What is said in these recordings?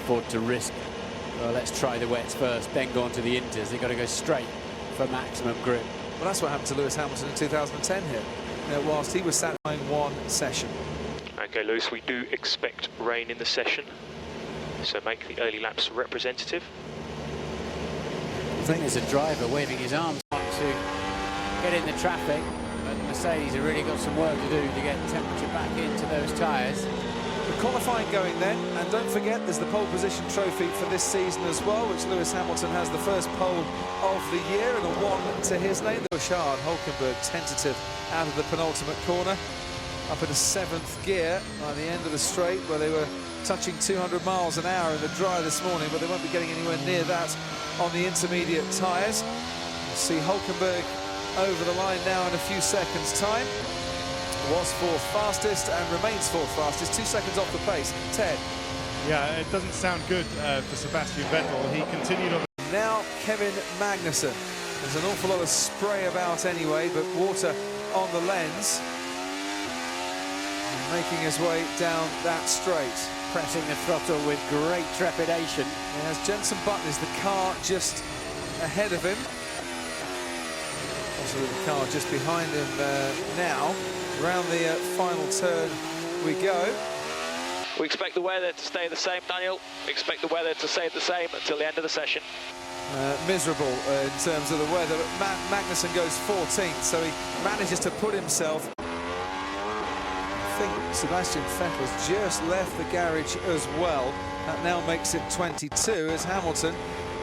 afford to risk, well, let's try the wets first, then go on to the inters. They've got to go straight for maximum grip. Well, that's what happened to Lewis Hamilton in 2010 here, whilst he was sat in one session. Okay, Lewis, we do expect rain in the session, so make the early laps representative. I think there's a driver waving his arms on to get in the traffic, but Mercedes have really got some work to do to get temperature back into those tyres. The qualifying going then, and don't forget there's the pole position trophy for this season as well, which Lewis Hamilton has the first pole of the year and a 1 to his name. Bouchard, Hulkenberg tentative out of the penultimate corner, up in the 7th gear by the end of the straight, where they were touching 200 miles an hour in the dry this morning, but they won't be getting anywhere near that on the intermediate tyres. We'll see Hulkenberg over the line now in a few seconds' time. Was fourth fastest and remains fourth fastest, 2 seconds off the pace. Ted. Yeah, it doesn't sound good for Sebastian Vettel. He continued on. Now Kevin Magnussen. There's an awful lot of spray about anyway, but water on the lens. And making his way down that straight. Pressing the throttle with great trepidation. As Jenson Button is the car just ahead of him. Also the car just behind him now. Around the final turn we go. We expect the weather to stay the same, Daniel. We expect the weather to stay the same until the end of the session. Miserable in terms of the weather, but Magnussen goes 14th, so he manages to put himself. I think Sebastian Vettel's just left the garage as well. That now makes it 22 as Hamilton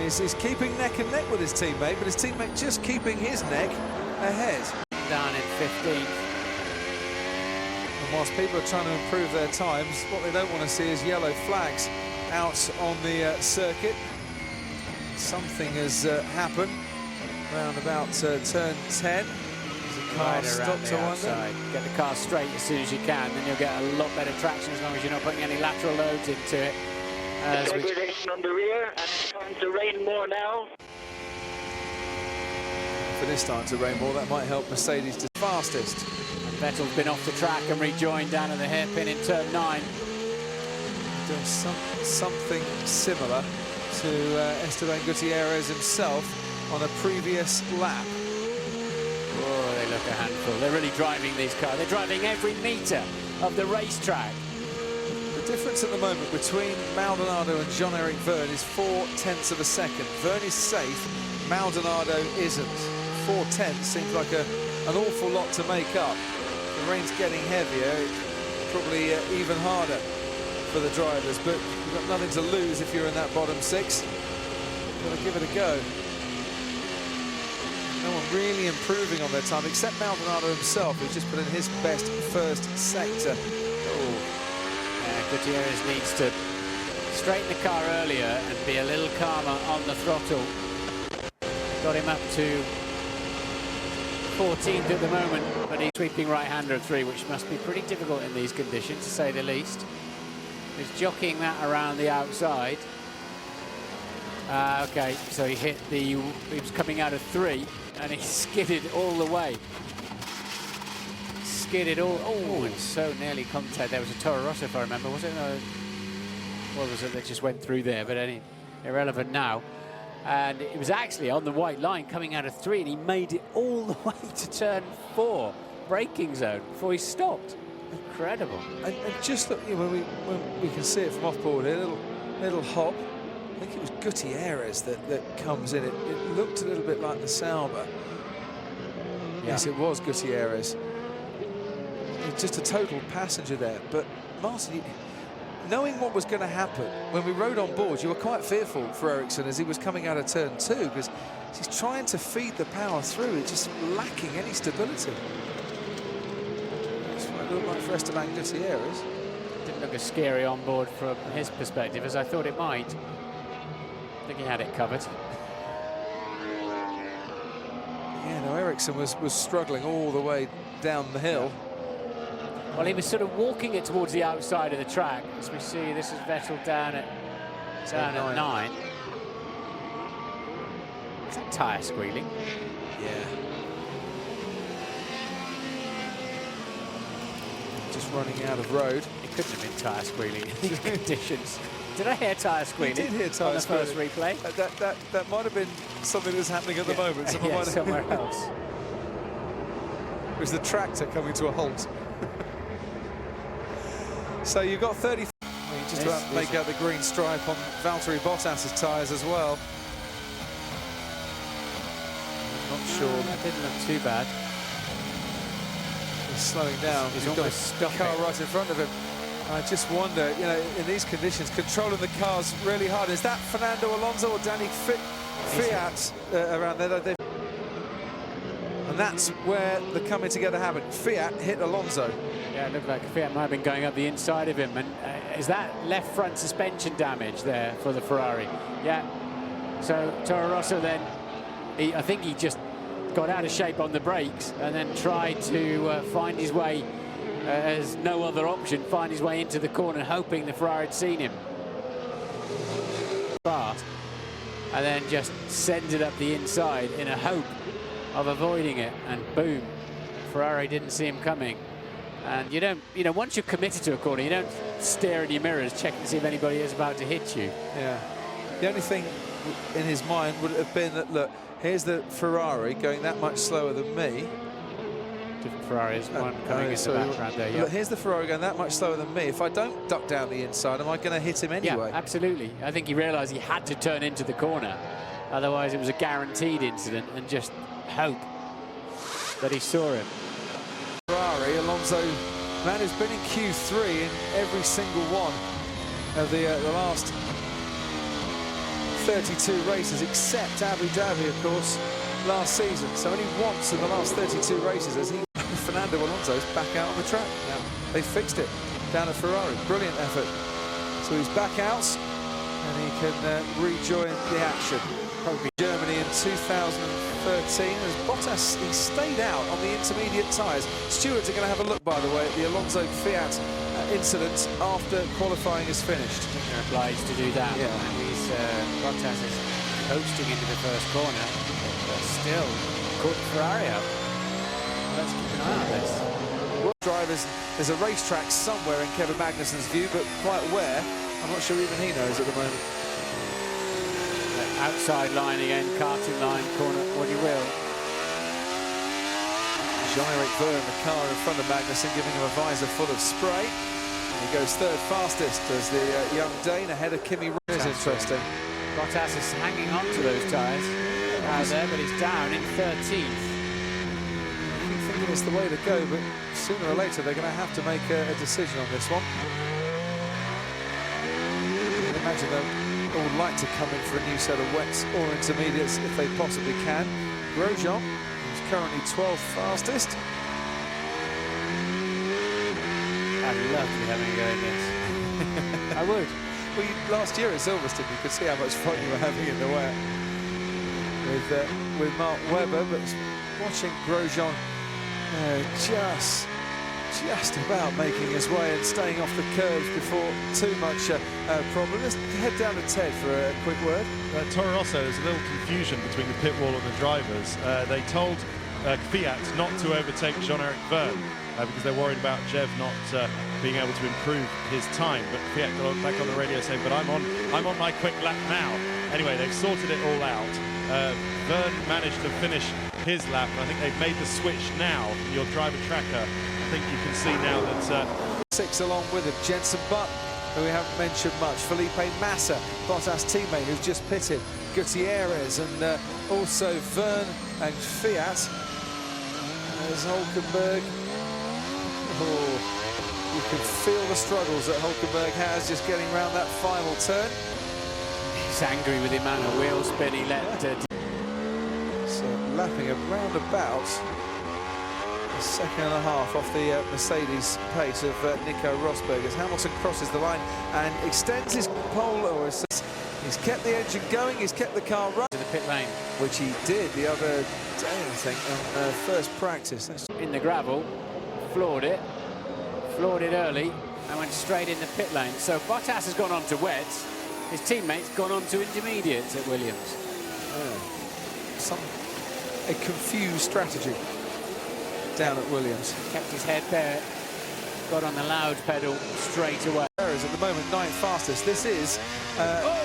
is keeping neck and neck with his teammate, but his teammate just keeping his neck ahead. Down in 15th. And whilst people are trying to improve their times, what they don't want to see is yellow flags out on the circuit. Something has happened around about turn 10. The car Right stopped to wonder. Get the car straight as soon as you can, then you'll get a lot better traction as long as you're not putting any lateral loads into it. Degradation on the rear, and it's starting to rain more now. If it is starting to rain more, that might help Mercedes to fastest. Vettel's been off the track and rejoined down at the hairpin in turn 9. Doing something similar to Esteban Gutierrez himself on a previous lap. Oh, they look a handful. They're really driving these cars. They're driving every metre of the racetrack. The difference at the moment between Maldonado and Jean-Eric Vergne is 4/10 of a second. Vergne is safe, Maldonado isn't. 4/10 seems like an awful lot to make up. The rain's getting heavier, it's probably even harder for the drivers, but you've got nothing to lose if you're in that bottom 6. Got to give it a go. No one really improving on their time except Maldonado himself, who's just put in his best first sector. Oh, Gutierrez needs to straighten the car earlier and be a little calmer on the throttle. Got him up to 14th at the moment, but he's sweeping right-hander at 3, which must be pretty difficult in these conditions, to say the least. He's jockeying that around the outside. Okay, so he was coming out of 3, and he skidded all the way. Skidded all, oh, and so nearly contact. There was a Toro Rosso, if I remember, was it? What was it that just went through there? But irrelevant now. And it was actually on the white line coming out of 3, and he made it all the way to turn 4, braking zone, before he stopped. Incredible. And just look, when we can see it from off-board here, little hop. I think it was Gutierrez that comes in. It looked a little bit like the Sauber. Yeah. Yes, it was Gutierrez. It's just a total passenger there. But Martin, knowing what was going to happen, when we rode on board, you were quite fearful for Ericsson as he was coming out of turn 2, because he's trying to feed the power through. It's just lacking any stability. That's what it looked like for Esteban Gutierrez. Didn't look as scary on board from his perspective as I thought it might. I think he had it covered. Yeah, no, Ericsson was struggling all the way down the hill. Well, he was sort of walking it towards the outside of the track. As we see, this is Vettel down at 9. Is that tyre squealing? Yeah. Just running out of road. It couldn't have been tyre squealing in these conditions. Did I hear tyre squealing? You did hear tyre on the first squealing. replay. That might have been something that's happening at the moment. Someone Yeah, might have- somewhere else. It was the tractor coming to a halt. So you've got 30. Just about make out the green stripe on Valtteri Bottas's tyres as well. I'm not sure. That didn't look too bad. He's slowing down. He's got almost a stopping. car right in front of him. I just wonder, you know, in these conditions, controlling the cars really hard. Is that Fernando Alonso or Danny Fiat around there? And that's where the coming together happened. Fiat hit Alonso. Yeah, it looked like Fiat might have been going up the inside of him. And is that left front suspension damage there for the Ferrari? Yeah. So Toro Rosso then, I think he just got out of shape on the brakes and then tried to find his way, as no other option, find his way into the corner, hoping the Ferrari had seen him. Fast. And then just sends it up the inside in a hope of avoiding it, and boom, Ferrari didn't see him coming. And you don't, you know, once you're committed to a corner, you don't stare in your mirrors checking to see if anybody is about to hit you. Yeah. The only thing in his mind would have been that, look, here's the Ferrari going that much slower than me. Different Ferraris, one coming in the background there. Yeah. Look, here's the Ferrari going that much slower than me. If I don't duck down the inside, am I going to hit him anyway? Yeah, absolutely. I think he realised he had to turn into the corner. Otherwise, it was a guaranteed incident, and just hope that he saw him. Ferrari, Alonso, man who's been in Q3 in every single one of the last 32 races, except Abu Dhabi, of course, last season. So only once in the last 32 races has he, Fernando Alonso's back out on the track. Yeah. They fixed it down at Ferrari. Brilliant effort. So he's back out, and he can rejoin the action. Probably Germany in 2013 as Bottas, he stayed out on the intermediate tyres. Stewards are going to have a look, by the way, at the Alonso Fiat incident after qualifying is finished. I think they're obliged to do that. Yeah. And he's Bottas is coasting into the first corner, but still caught Ferrari up. Let's keep an eye on this. Drivers, there's a racetrack somewhere in Kevin Magnussen's view, but quite where, I'm not sure even he knows at the moment. Outside line again, karting line, corner, what you will. Jean-Eric Vergne, the car in front of Magnussen, giving him a visor full of spray. And he goes third fastest as the young Dane ahead of Kimi Räikkönen. Is interesting. Bottas is hanging on to those tyres out there, but he's down in 13th. I'm thinking it's the way to go, but sooner or later they're going to have to make a decision on this one. I imagine they'll all like to come in for a new set of wets or intermediates if they possibly can. Grosjean, who's currently 12th fastest. I'd love to be having a go at this. I would. Well, last year at Silverstone, you could see how much fun you were having in the wet with Mark Webber, but watching Grosjean just about making his way and staying off the curbs before too much problem. Let's head down to Ted for a quick word. Toro Rosso, there's a little confusion between the pit wall and the drivers. They told Fiat not to overtake Jean-Eric Vergne because they're worried about Jev not being able to improve his time. But Fiat got back on the radio saying, "But I'm on my quick lap now." Anyway, they've sorted it all out. Vergne managed to finish his lap, and I think they've made the switch now. Your driver tracker, I think you can see now that 6 along with him, Jenson Button, who we haven't mentioned much, Felipe Massa, Bottas' teammate who's just pitted, Gutierrez, and also Vergne and Fiat. There's Hulkenberg. Oh, you can feel the struggles that Hulkenberg has just getting around that final turn. He's angry with the amount of wheel spin he let. So lapping around about a second and a half off the Mercedes pace of Nico Rosberg as Hamilton crosses the line and extends his pole, or he's kept the engine going, he's kept the car running. To the pit lane. Which he did the other day, I think, on first practice. In the gravel, floored it early, and went straight in the pit lane. So Bottas has gone on to wets, his teammate's gone on to intermediates at Williams. A confused strategy down at Williams. Kept his head there got on the loud pedal straight away. Is at the moment 9th fastest. This is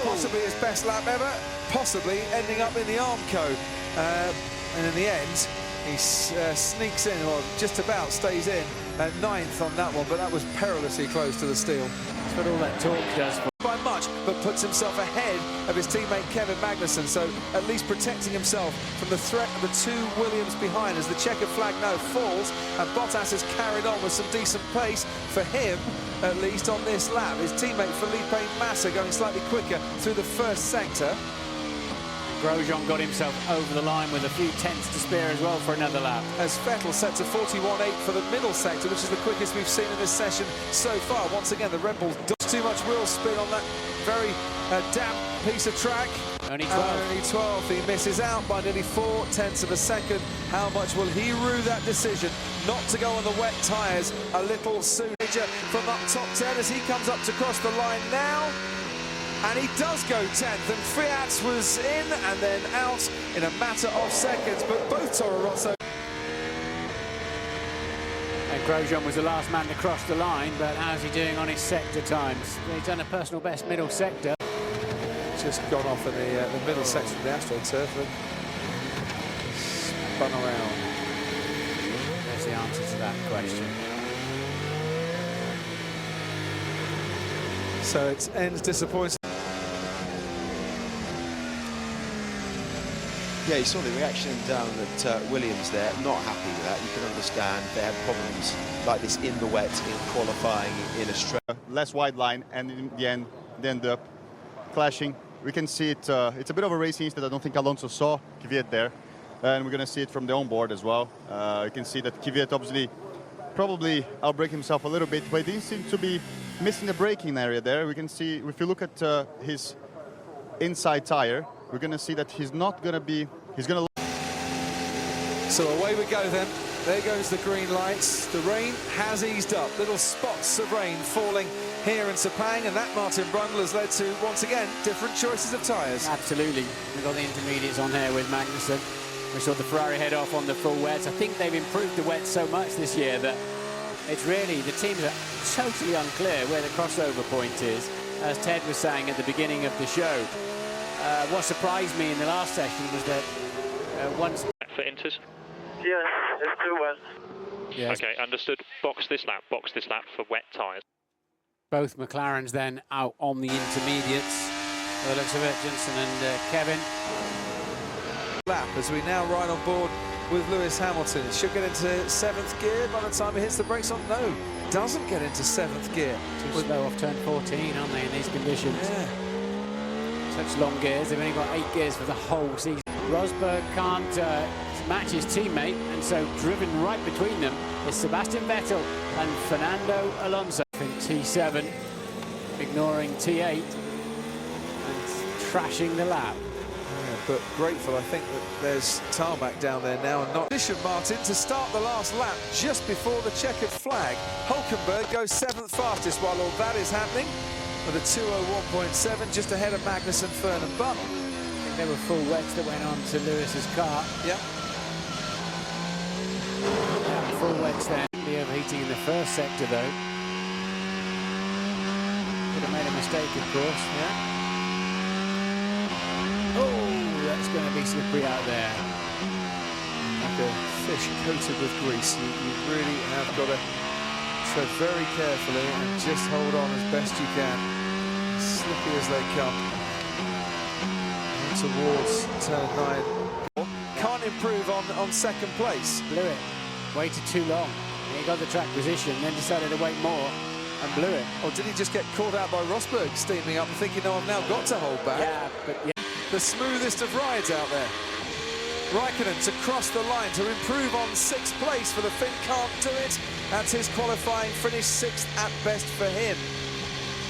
possibly his best lap ever, possibly ending up in the Armco. And in the end, he sneaks in, or just about stays in, at 9th on that one, but that was perilously close to the steel. That's what all that talk does. By much, but puts himself ahead of his teammate Kevin Magnussen, so at least protecting himself from the threat of the two Williams behind as the checkered flag now falls, and Bottas has carried on with some decent pace for him, at least on this lap. His teammate Felipe Massa going slightly quicker through the first sector. Grosjean got himself over the line with a few tenths to spare as well for another lap. As Vettel set to 41.8 for the middle sector, which is the quickest we've seen in this session so far. Once again, the Red Bulls too much wheel spin on that very damp piece of track. Only 12. Only 12. He misses out by nearly 4/10 of a second. How much will he rue that decision not to go on the wet tyres a little sooner? From up top 10 as he comes up to cross the line now. And he does go 10th, and Fiat was in and then out in a matter of seconds, but both Toro Rosso. And Grosjean was the last man to cross the line, but how's he doing on his sector times? He's done a personal best middle sector. Just gone off in the middle section of the AstroTurf and spun around. There's the answer to that question. So it ends disappointing. Yeah, you saw the reaction down at Williams there, not happy with that. You can understand they had problems like this in the wet, in qualifying, in a straight. Less wide line, and in the end, they end up clashing. We can see it, it's a bit of a racing incident. I don't think Alonso saw Kvyat there. And we're going to see it from the onboard as well. You can see that Kvyat obviously probably outbrake himself a little bit, but he didn't seem to be missing the braking area there. We can see, if you look at his inside tire, we're going to see that he's not going to be, he's going to... So away we go then. There goes the green lights. The rain has eased up. Little spots of rain falling here in Sepang, and that, Martin Brundle, has led to, once again, different choices of tyres. Absolutely. We've got the intermediates on here with Magnussen. We saw the Ferrari head off on the full wets. I think they've improved the wets so much this year that it's really, the teams are totally unclear where the crossover point is, as Ted was saying at the beginning of the show. What surprised me in the last session was that once... For Inters? Yeah, it's too wet. Yes. Okay, understood. Box this lap for wet tyres. Both McLarens then out on the intermediates. By the looks of it, Jensen and Kevin. Lap as we now ride on board with Lewis Hamilton. It should get into 7th gear by the time he hits the brakes on. No, doesn't get into 7th gear. Too slow off turn 14, aren't they, in these conditions? Yeah. Such long gears. They've only got 8 gears for the whole season. Rosberg can't match his teammate, and so driven right between them is Sebastian Vettel and Fernando Alonso in T7, ignoring T8 and trashing the lap. Yeah, but grateful, I think, that there's tarmac down there now and not position, Martin, to start the last lap just before the checkered flag. Hulkenberg goes 7th fastest while all that is happening with a 2:01.7, just ahead of Magnussen, Fern and Button. I think there were full wets that went on to Lewis's car. Yeah. Full wets then. The overheating in the first sector though. Could have made a mistake, of course. Yeah. Oh, that's going to be slippery out there. Like a fish coated with grease. You really have got to tread very carefully and just hold on as best you can. As slippy as they come. And towards turn 9. Can't improve on second place. Blew it. Waited too long. He got the track position, then decided to wait more and blew it. Or did he just get caught out by Rosberg steaming up and thinking, no, I've now got to hold back? Yeah, but yeah. The smoothest of rides out there. Raikkonen to cross the line to improve on 6th place for the Finn. Can't do it. That's his qualifying finish, 6th at best for him.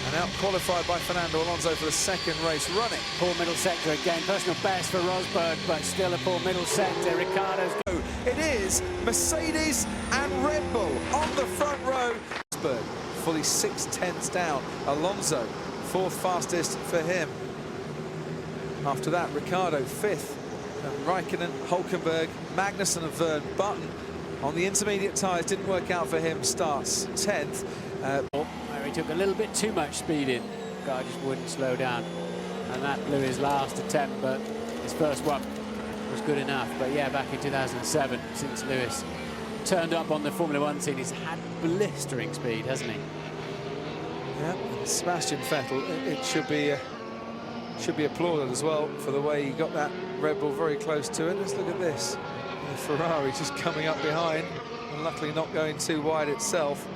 And out-qualified by Fernando Alonso for the second race running. Poor middle sector again. Personal best for Rosberg, but still a poor middle sector. Ricciardo's go. It is Mercedes and Red Bull on the front row. Rosberg fully 6/10 down. Alonso 4th fastest for him. After that, Ricciardo 5th. And Raikkonen, Hulkenberg, Magnussen and Vern Button on the intermediate tyres. Didn't work out for him, starts 10th. He took a little bit too much speed in. The guy just wouldn't slow down. And that blew his last attempt, but his first one was good enough. But yeah, back in 2007, since Lewis turned up on the Formula One scene, he's had blistering speed, hasn't he? Yeah, Sebastian Vettel, it should be applauded as well for the way he got that Red Bull very close to it. Let's look at this. The Ferrari just coming up behind and luckily not going too wide itself.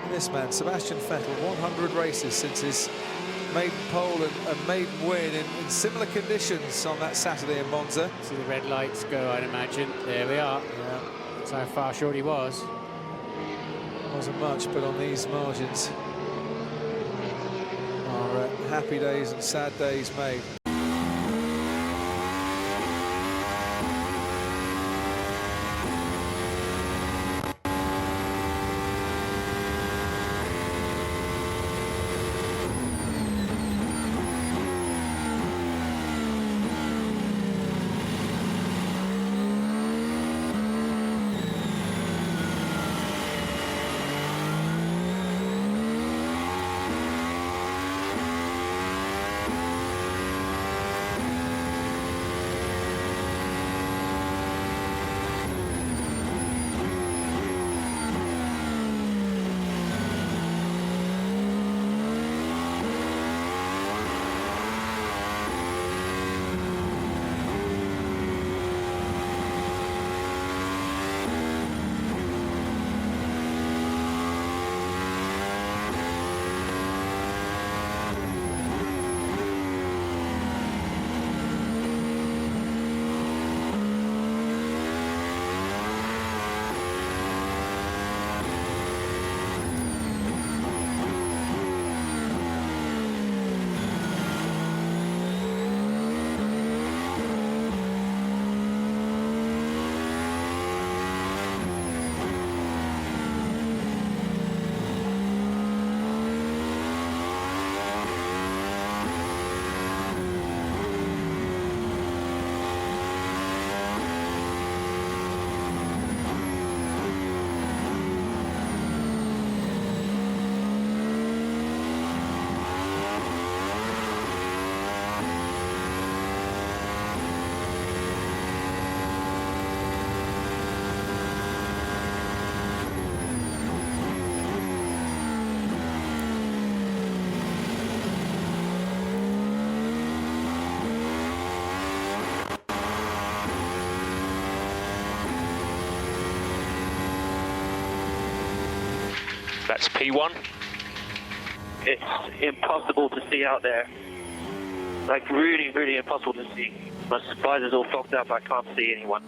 And this man, Sebastian Vettel, 100 races since his maiden pole and maiden win in similar conditions on that Saturday in Monza. See the red lights go, I'd imagine. There we are. Yeah. That's how far short he was. Wasn't much, but on these margins are happy days and sad days made. That's P1. It's impossible to see out there. Like really, really impossible to see. My visors all fogged up. I can't see anyone.